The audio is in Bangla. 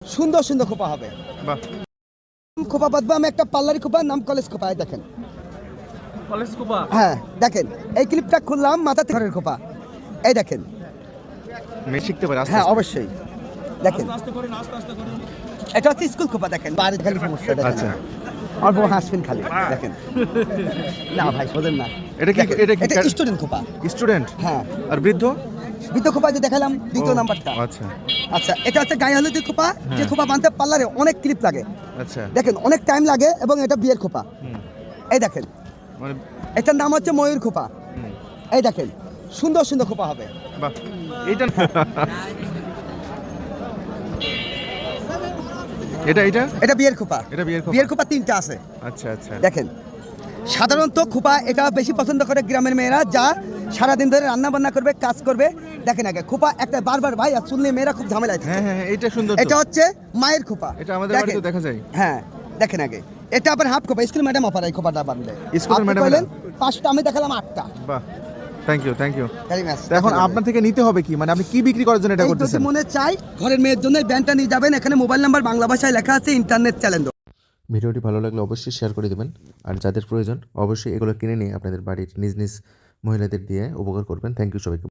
সুন্দর সুন্দর খোপা হবে। বাহ, খোপা বাঁধবো আমি একটা পার্লারি খোপা, নাম কলেজ খোপা। এই দেখেন, কলেজ কোপা। হ্যাঁ দেখেন, এই ক্লিপটা খুললাম মাথা থেকে ঘরের খোপা। এই দেখেন, মেয়ে শিখতে পারে আস্তে হ্যাঁ আস্তে। অবশ্যই দেখেন, এটা হচ্ছে স্কুল খোপা। দেখেন বাড়ি খালি সমস্যা দেখেন, আচ্ছা, অল্প হাসবেন খালি দেখেন। না ভাই সোজেন না, এটা কি দেখেন, এটা কি এটা স্টুডেন্ট খোপা। স্টুডেন্ট? হ্যাঁ, আর বৃদ্ধ? বৃদ্ধ খোপা যে দেখালাম দ্বিতীয় ও, নাম্বারটা। আচ্ছা আচ্ছা, এটা হচ্ছে গায়ে হলুদের খোপা। যে হ্যাঁ। খোপা বাঁধতে পার্লারে অনেক ক্লিপ লাগে, আচ্ছা। দেখেন অনেক টাইম লাগে, এবং এটা বিয়ের খোপা। হুম, এই দেখেন, মানে এটার নাম হচ্ছে ময়ূর খোপা। হুম, এই দেখেন, সুন্দর সুন্দর খোপা হবে। বাহ, এইটা এটা এটা এটা বিয়ের খোপা। এটা বিয়ের খোপা। বিয়ের খোপা তিনটা আছে। আচ্ছা আচ্ছা। দেখেন, সাধারণত খোপা এটা বেশি পছন্দ করে গ্রামের মেয়েরা, যা সারাদিন ধরে রান্না বান্না করবে, কাজ করবে। দেখেন আগে খোপা একটা বারবার ভাই আর শুনলে মেয়েরা খুব ঝামেলায় থাকে। হ্যাঁ হ্যাঁ, এইটা সুন্দর তো। এটা হচ্ছে মায়ের খোপা। এটা আমাদের দেখেন, বাড়িতে দেখা যায়। হ্যাঁ দেখেন আগে, এটা আবার হাফ খোপা। স্কুল ম্যাডাম অপার এই খোপাটা বাঁধলে। স্কুলের আপনি ম্যাডামেরা? কইলেন 5টা, আমি দেখালাম 8টা। বাহ, thank you thank you. Very much. এখন আপনার থেকে নিতে হবে কি, মানে আপনি কি বিক্রি করার জন্য এটা যদি করতেছেন? মনে চাই ঘরের মেয়ের জন্য এই ব্যান্ডটা নিয়ে যাবেন। এখানে মোবাইল নাম্বার বাংলা ভাষায় লেখা আছে, ইন্টারনেট চ্যালেঞ্জ। ভিডিওটি ভালো লাগলে অবশ্যই শেয়ার করে দেবেন, আর যাদের প্রয়োজন অবশ্যই এগুলো কিনে নিয়ে আপনাদের বাড়ির নিজ নিজ মহিলাদের দিয়ে উপকার করবেন। থ্যাংক ইউ সবাইকে।